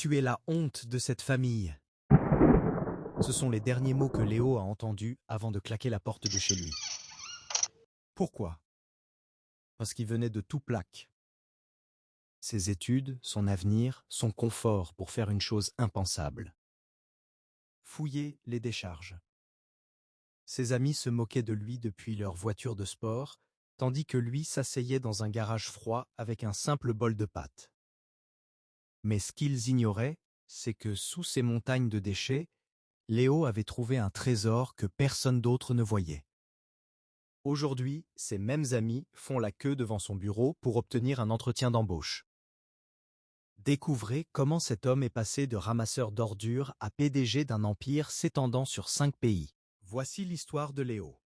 Tu es la honte de cette famille. Ce sont les derniers mots que Léo a entendus avant de claquer la porte de chez lui. Pourquoi? Parce qu'il venait de tout plaque. Ses études, son avenir, son confort pour faire une chose impensable. Fouiller les décharges. Ses amis se moquaient de lui depuis leur voiture de sport, tandis que lui s'asseyait dans un garage froid avec un simple bol de pâtes. Mais ce qu'ils ignoraient, c'est que sous ces montagnes de déchets, Léo avait trouvé un trésor que personne d'autre ne voyait. Aujourd'hui, ces mêmes amis font la queue devant son bureau pour obtenir un entretien d'embauche. Découvrez comment cet homme est passé de ramasseur d'ordures à PDG d'un empire s'étendant sur 5 pays. Voici l'histoire de Léo.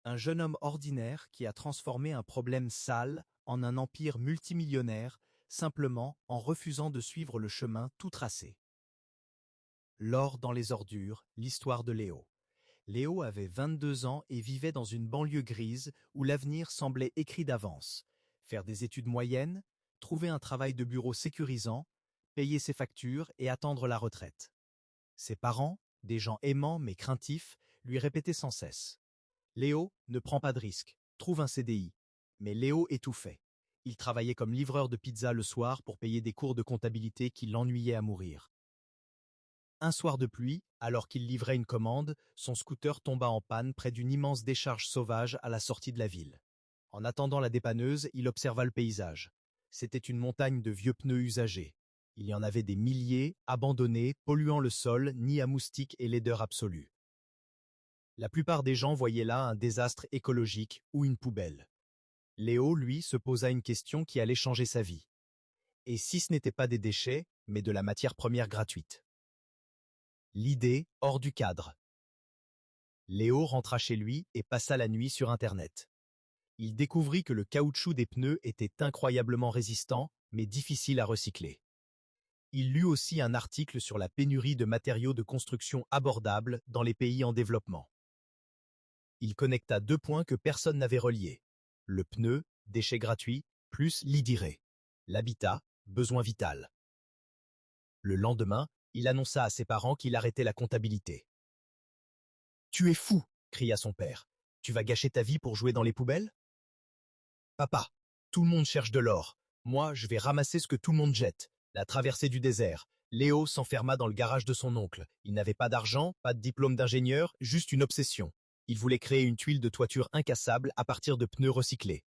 Un jeune homme ordinaire qui a transformé un problème sale en un empire multimillionnaire simplement en refusant de suivre le chemin tout tracé. L'or dans les ordures, l'histoire de Léo. Léo avait 22 ans et vivait dans une banlieue grise où l'avenir semblait écrit d'avance. Faire des études moyennes, trouver un travail de bureau sécurisant, payer ses factures et attendre la retraite. Ses parents, des gens aimants mais craintifs, lui répétaient sans cesse. Léo, ne prends pas de risques, trouve un CDI. Mais Léo étouffait. Il travaillait comme livreur de pizza le soir pour payer des cours de comptabilité qui l'ennuyaient à mourir. Un soir de pluie, alors qu'il livrait une commande, son scooter tomba en panne près d'une immense décharge sauvage à la sortie de la ville. En attendant la dépanneuse, il observa le paysage. C'était une montagne de vieux pneus usagés. Il y en avait des milliers, abandonnés, polluant le sol, nid à moustiques et laideur absolue. La plupart des gens voyaient là un désastre écologique ou une poubelle. Léo, lui, se posa une question qui allait changer sa vie. Et si ce n'était pas des déchets, mais de la matière première gratuite? L'idée hors du cadre. Léo rentra chez lui et passa la nuit sur Internet. Il découvrit que le caoutchouc des pneus était incroyablement résistant, mais difficile à recycler. Il lut aussi un article sur la pénurie de matériaux de construction abordables dans les pays en développement. Il connecta 2 points que personne n'avait reliés. Le pneu, déchet gratuit, plus l'IDIRE. L'habitat, besoin vital. Le lendemain, il annonça à ses parents qu'il arrêtait la comptabilité. « Tu es fou !» cria son père. « Tu vas gâcher ta vie pour jouer dans les poubelles ?»« Papa, tout le monde cherche de l'or. Moi, je vais ramasser ce que tout le monde jette. » La traversée du désert. Léo s'enferma dans le garage de son oncle. Il n'avait pas d'argent, pas de diplôme d'ingénieur, juste une obsession. Il voulait créer une tuile de toiture incassable à partir de pneus recyclés.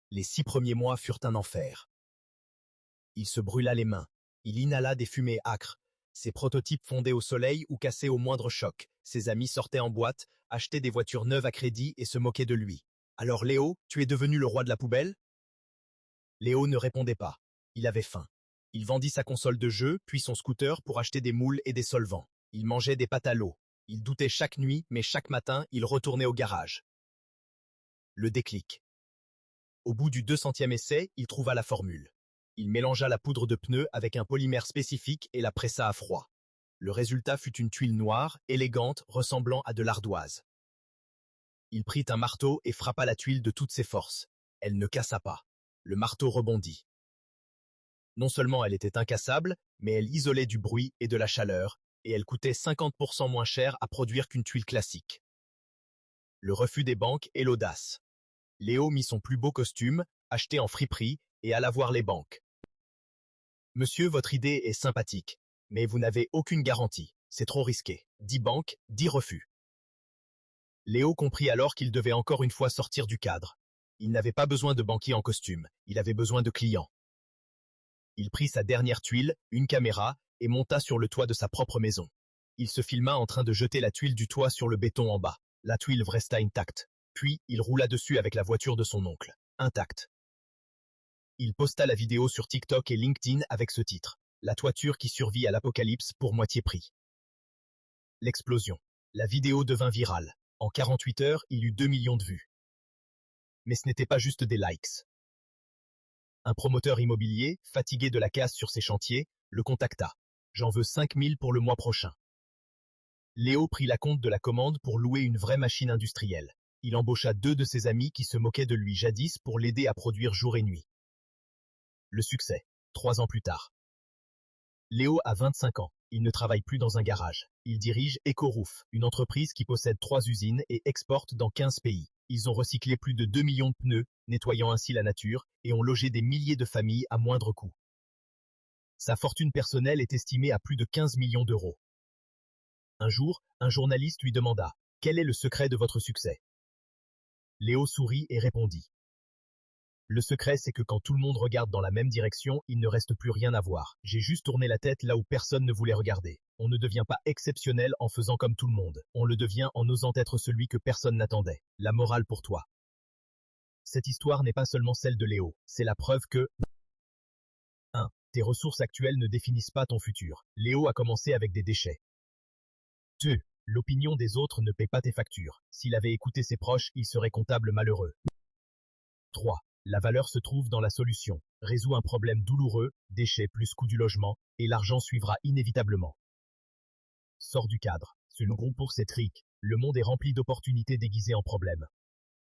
Les 6 premiers mois furent un enfer. Il se brûla les mains. Il inhala des fumées âcres. Ses prototypes fondaient au soleil ou cassaient au moindre choc. Ses amis sortaient en boîte, achetaient des voitures neuves à crédit et se moquaient de lui. « Alors Léo, tu es devenu le roi de la poubelle ?» Léo ne répondait pas. Il avait faim. Il vendit sa console de jeu, puis son scooter pour acheter des moules et des solvants. Il mangeait des pâtes à l'eau. Il doutait chaque nuit, mais chaque matin, il retournait au garage. Le déclic. Au bout du 200e essai, il trouva la formule. Il mélangea la poudre de pneu avec un polymère spécifique et la pressa à froid. Le résultat fut une tuile noire, élégante, ressemblant à de l'ardoise. Il prit un marteau et frappa la tuile de toutes ses forces. Elle ne cassa pas. Le marteau rebondit. Non seulement elle était incassable, mais elle isolait du bruit et de la chaleur, et elle coûtait 50% moins cher à produire qu'une tuile classique. Le refus des banques et l'audace. Léo mit son plus beau costume, acheté en friperie, et alla voir les banques. « Monsieur, votre idée est sympathique, mais vous n'avez aucune garantie. C'est trop risqué. 10 banques, 10 refus. » Léo comprit alors qu'il devait encore une fois sortir du cadre. Il n'avait pas besoin de banquiers en costume, il avait besoin de clients. Il prit sa dernière tuile, une caméra, et monta sur le toit de sa propre maison. Il se filma en train de jeter la tuile du toit sur le béton en bas. La tuile resta intacte. Puis, il roula dessus avec la voiture de son oncle. Intacte. Il posta la vidéo sur TikTok et LinkedIn avec ce titre. La toiture qui survit à l'apocalypse pour moitié prix. L'explosion. La vidéo devint virale. En 48 heures, il eut 2 millions de vues. Mais ce n'était pas juste des likes. Un promoteur immobilier, fatigué de la casse sur ses chantiers, le contacta. « J'en veux 5 000 pour le mois prochain. » Léo prit la compte de la commande pour louer une vraie machine industrielle. Il embaucha 2 de ses amis qui se moquaient de lui jadis pour l'aider à produire jour et nuit. Le succès, 3 ans plus tard. Léo a 25 ans. Il ne travaille plus dans un garage. Il dirige EcoRoof, une entreprise qui possède 3 usines et exporte dans 15 pays. Ils ont recyclé plus de 2 millions de pneus, nettoyant ainsi la nature, et ont logé des milliers de familles à moindre coût. Sa fortune personnelle est estimée à plus de 15 millions d'euros. Un jour, un journaliste lui demanda « Quel est le secret de votre succès ?» Léo sourit et répondit « Le secret, c'est que quand tout le monde regarde dans la même direction, il ne reste plus rien à voir. J'ai juste tourné la tête là où personne ne voulait regarder. On ne devient pas exceptionnel en faisant comme tout le monde. On le devient en osant être celui que personne n'attendait. La morale pour toi. » Cette histoire n'est pas seulement celle de Léo, c'est la preuve que 1. Tes ressources actuelles ne définissent pas ton futur. Léo a commencé avec des déchets. 2. L'opinion des autres ne paie pas tes factures. S'il avait écouté ses proches, il serait comptable malheureux. 3. La valeur se trouve dans la solution. Résous un problème douloureux, déchets plus coût du logement, et l'argent suivra inévitablement. Sors du cadre. Ce groupe pour ces tricks. Le monde est rempli d'opportunités déguisées en problèmes.